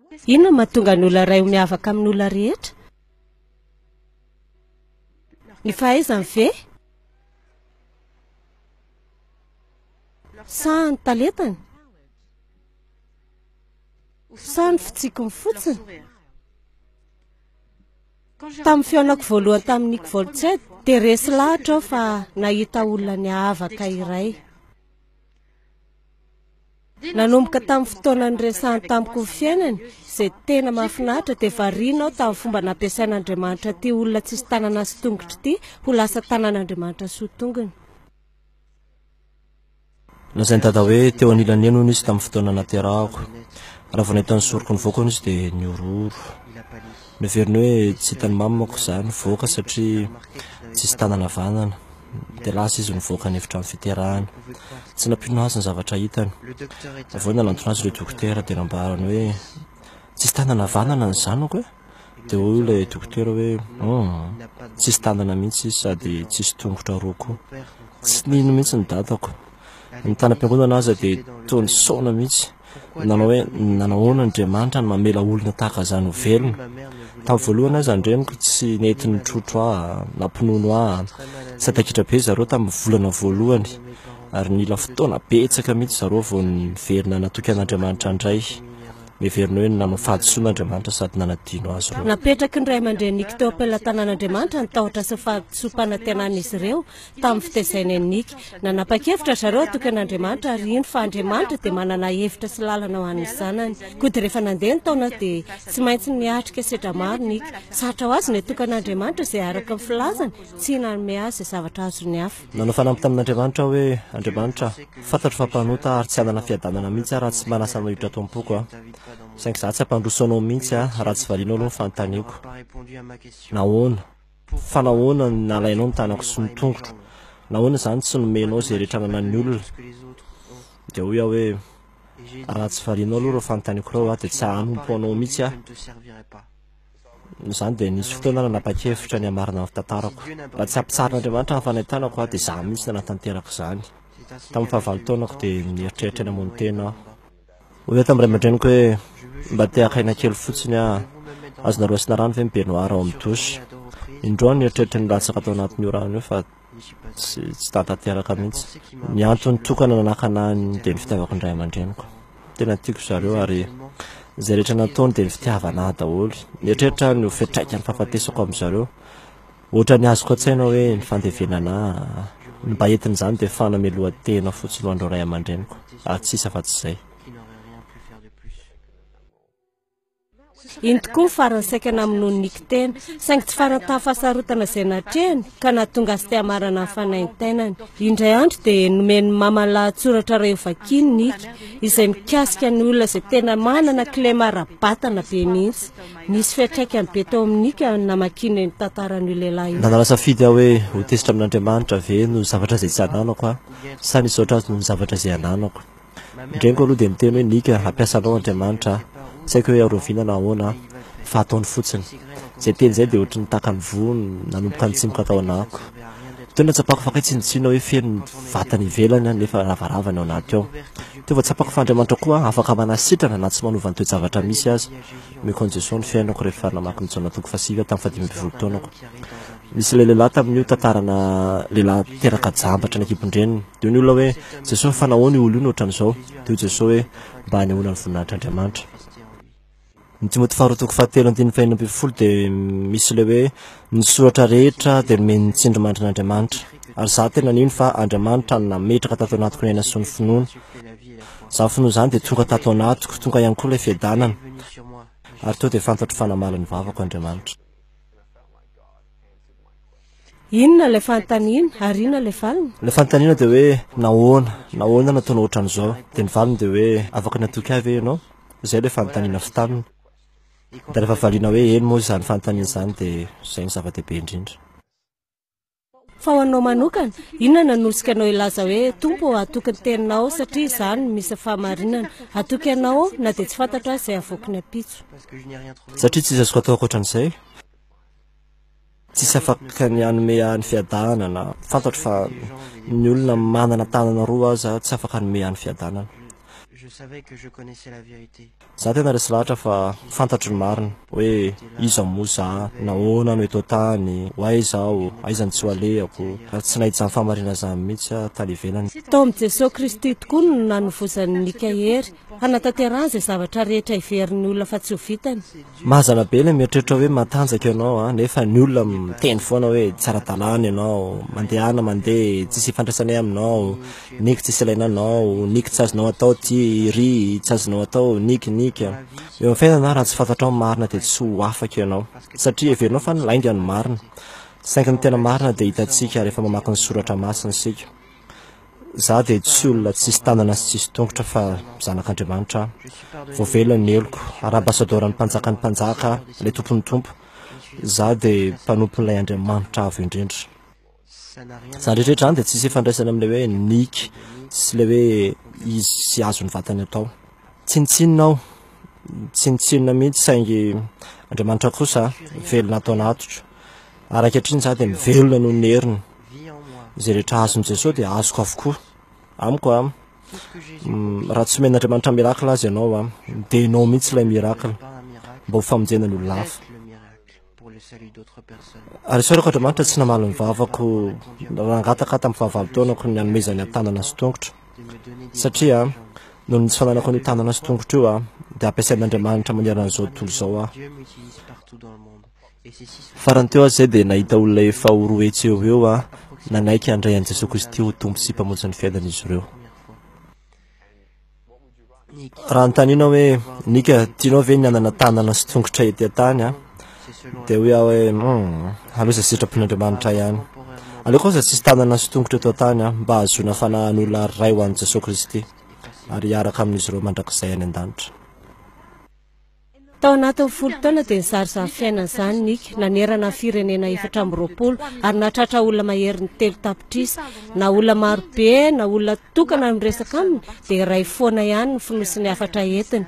Inona mahatonga ny olona iray ho miavaka amin'ny olona rehetra? Ny fahaizany ve? Sa ny talentany? Sa ny fitsikiny fotsiny? Tamin'ny fiainako voalohany tamin'ny Nick Voltsed dia resy lahatra aho fa nahita olona niavaka iray. Nanomboka tamin'ny fotoana niresahany tamiko ny fiainany, izay tena mahafinaritra dia variana aho tamin'ny fomba nampiasain'Andriamanitra ity olona tsisy tanana sy tongotra ity ho lasa tanan'Andriamanitra soa tongony. Lazainy dada hoe teo anilany eny hono izy tamin'ny fotoana naterahako. Raha vao nahita ny soroko ny voaka hono izy dia niororo. Neveriny hoe tsy hitany mamako izany voaka satria tsisy tanana vanana. Dia lasa izy nivoaka ny efitra amin'ny fiterahany. Tsy nampino azy ny zavatra hitany. Avy eo nalantona azy ilay dokotera dia nambarany hoe tsisy tanana vanana ny zanako e. Dia hoy ilay dokotera hoe tsisy tanana mihitsy izy sady tsisy tongotra roa koa. Tsy nino mihitsy ny dadako. Ny tanam-piangonana aza dia toa ny saona mihitsy. Nanao hoe nanahoana Andriamanitra ny mamela olona tahaka izany ho velona. Tamin'ny voalohany aza andreniko tsy nety nitrotro aho, nampinono aho. Tsy atakitra be zareo tamin'ny volana voalohany ary nila fotoana betsaka mihitsy zareo vao niverina natoky an'Andriamanitra indray. Miverina hoe nanao fahadisoan'Andriamanitra sady nanadino azy ireo. Napetraky ny ray aman-dreny teo am-pelatanan'Andriamanitra ny tahotra sy fahadisom-panantenan'izy ireo tamin'ny fitaizany Nick. Nanapa-kevitra zareo atoky an'Andriamanitra ary iny fa Andriamanitra dia manana hevitra sy lalana ho an'ny zanany. Koa dia rehefa nandeha ny taona dia tsy maintsy niatrika sedra maro Nick. Sarotra ho azy ny atoka an'Andriamanitra izay araka ny filazany, tsy nanome azy izay zavatra azony hafa. Nanao fanampy tamin'Andriamanitra hoe Andriamanitra, fantatro fa mpanota ary tsy hanana fiadanana mihitsy raha tsy manasa nohitra ato am-poko aho. Saingy za tsy hampandrosoanao mihitsy raha tsy varianao aloha ny fanontaniako. Nahoana? Fa nahoana nalainao ny tanako sy ny tongotro? Nahoana izany tsy nomenao izay rehetra nanan'ny olona? Dia hoy aho hoe raha tsy varianao aloha ireo fanontaniako ireo dia tsy hanompo anao mihitsy aho. Izany dia nisy fotoana nanapa-kevitra ny hamarina amin'ny tantarako. Raha tsy ampitsarin'Andriamanitra ny fanentanako dia izaho mihitsy nanatanteraka izany. Tamin'ny fahavalo taonako dia nieritreritra eny ambony tena aho. Hoy tamin'ny ray aman-dreniko hoe mba te hakaina kely fotsiny aho, azonareo asina rano ve mibenoara ao amin'ny dosy. Indroa nieritreritra ny latsaka tao anatin'ny io rano io fa tsy tantanteraka mihitsy. Ny antony tokana nanakana dia ny fitiavako ny ray aman-dreniko. Tena tiako zareo ary izay rehetra nataony dia ny fitiavana ahy daholo. Nieritreritra ny ho fetraika ny fahafatesako amin'izareo. Ohatra ny azoko an-tsaina hoe ny fandevenana ny mba entin'izany dia fanamelohan-tena fotsiny ho an'ireo ray aman-dreniko ary tsisy afa-tsy izay. Iny tokoa ny farany saikana amin'ny Nick tena, saingy tsy farany tamin'ny fahasarotana izay natrehany ka nahatonga azy tia marana ny fanaintainany. Indray andro dia nomeny mamany lahatsoratra iray vakiany Nick izay mikasika ny olona izay tena manana kilema ra-batana be mihitsy. Nisy fiantraikany be tao amin'ny Nick namakiny ny tantaran'io lehilahy io. Nanala safidy aho hoe ho tezitra amin'Andriamanitra ve no zavatra izay tsy ananako aho, sa nisy oatra azy no zavatra izay ananako. Ndreniko aloha dia miteny hoe Nick ampiasanao Andriamanitra. Tsy haiko hoe aroviana na ahoana fa ataony fotsiny. Izay teny izay dia ohatry ny takany vono nanomboka nitsimoka tao anako. Tena tsapako fa kaitsinitsina hoe feno vatany ivelany nefa ravaravany ao anaty ao. Teo vao tsapako fa Andriamanitra koa afaka manasitrana na tsy manova ny toe-javatra misy azy. Mikonjeso ny fiainako rehefa namaky ny jaona 7 tamin'ny 15 taonako. Misy lehilahy tamin'io tantarana lehilahy teraka jambatra ny ekipon-dreniny. Dia ny olona hoe Jesosy fa nahoana io olo io ohatran'izao. Dia Jesosy hoe mba hanehoana ny voninahitr'Andriamanitra. Ny Timoty 2:7-9 dia misy ilay hoe ny soratra rehetra dia nomeny ny tsindrimandrin'Andriamanitra. Ary za tena nino fa Andriamanitra nametraka tato anatiko ny aina sy ny finoana. Izany finoana izany dia tonga tato anatiko, tonga ihany koa ilay fiadanana. Ary teo dia fantatro fanamala ny vavako Andriamanitra. Inona ilay fanontaniana ary inona ilay valiny? Ilay fanontaniana dia hoe nahoana nataonao ohatran'izao. Dia ny valiny dia hoe afaka natoky avy ianao. Izay ilay fanontaniana fitamina. Dia rehefa valiana hoe eny moa izany fanontaniana izany dia izay ny zava-dehibe indrindra. Fa ho anao manokana, inona nanosika anao ilaza hoe Tompo atoky ny teninao satria izany misy fahamarinana. Atoky anao na dia tsy fantatra izay avoky ny ampitso. Satria tsy azoko atao ankoatran'izay. Tsisy afaka ny hanome ny fiadanana. Fantatro fa ny olona manana tanana roa aza tsy afaka hanome ny fiadanana. za tena resy lahatra fa fantatro ny marina hoe iza moza nahoana no eto tany ho aizao aizany tsy ho alehako raha tsy nahitsy ny famarina zany mihitsy tany ivelany tao amin'i jesosy kristy tokoa no nanovozan'ny nika hery hanatanterahana izay zavatra rehetra iverin'ny olona fa tsy ho vitany mahazana be ilay mieritreritra hoe matanjaka ianao nefa ny olona miteny foana hoe tsara-dalàna ianao mandehana mandeha tsisy ifandraisanay aminao niky tsisy ilaina anao niky tsy azonao atao ty ry tsy azonao atao nikinika eo amin'ny fiainana raha tsy fantatrao marina dia tsy ho afaka ianao satria everinao fa nylainga ny marina saingy ny tena marina dia hitantsika rehefa mamaky ny soratra masina sika za dia tsy olona tsisy tanana sy tsisy tongotra fa zanak'Andriamanitra voavelony ny eloko arabasadorany mpanjaka ny mpanjaka ilay tompony tompo za dia mpanompon'ilay Andriamanitra avo indrindra za rehetrarehetra zany dia tsisy ifandraisana amin'ilay hoe niky sy ilay hoe izy sy azo ny vatany atao tsinitsinina mihitsy saingy Andriamanitra kosa velona atao anatotro ary ankehitriny za dia mivelona noho ny heriny izay rehetra azony Jesosy dia azoko avokoa amiko raha tsy omen'Andriamanitra mirakla azy ianao dia ianao mihitsy ilay mirakla mba ho famonjena ny olona hafa ary isaorako Andriamanitra tsy namaly ny vavako rangataka tamin'ny fahavalo taonako ny anomezany tanana sy tongotra satria noho ny tsy fananako ny tanana sy tongotra io dia ampiasain'Andriamanitra manerana an'izao tontolo izao farany teo azy zay dia nahita olona efa ho roa etsy eo nanaiky handray an'i Jesosy Kristy ho tompo sy mpamonjy ny fiainan'izy ireo raha nytaniana hoe nika tianao ve ny anana tanana sy tongotra ety an-tany dia hoe aho hoe aloha za sitrapon'Andriamanitra ihany aleo koa za tsisy tanana sy tongotra eto an-tany mba hahazoana fanahan'olona ray ho an'i Jesosy Kristy ary hiaraka amin'izy ireo mandrakizay any an-danitra tao anatin'ny 10 taona dia nizarazary fiainana izany nika nanerana firenena 420 ary natratra olona mahery ny 3 tapitrisa na olona marobe na olona tokana miresaka aminy dia iray foana ihany ny finosiny afatra entiny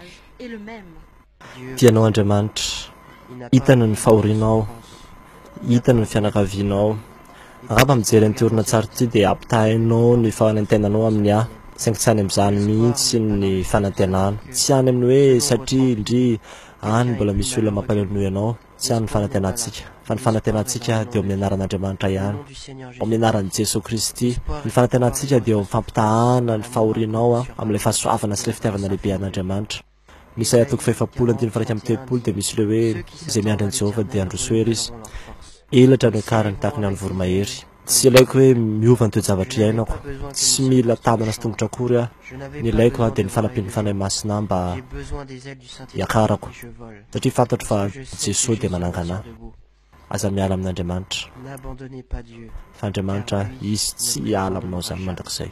tianao Andriamanitra hitana ny fahorianao hitana ny fianakavianao angamba mijery ny teorina tsara ity dia ampitahainao ny fanantenanao amin'ny saingy tsy any amin'izany mihitsy ny fanantenana tsy any amin'ny hoe satria indry any mbola misy olona mampalenono ianao tsy any ny fanantenantsika fa ny fanantenantsika dia eo amin'ny anaran'Andriamanitra ihany ao amin'ny anaran'i Jesosy Kristy ny fanantenantsika dia eo amin'ny fampitahana ny fahorianao amin'ilay fahasoavana sy ilay fitiavana lehibe an'Andriamanitra Isaia 7:30 dia misy ilay hoe izay miandry an'i Jehovah dia handroso hery izy elatra no karany tahaka ny any voromahery tsy ilaiko hoe miova ny toe-javatra iainako tsy mila tanana sy tongotra akory ny ilaiko dia ny fanampian'ny fanahy masina mba hiakarako satria fantatro fa Jesosy dia manangana aza miala amin'Andriamanitra fa Andriamanitra izy tsy hiala aminao zany mandrakizay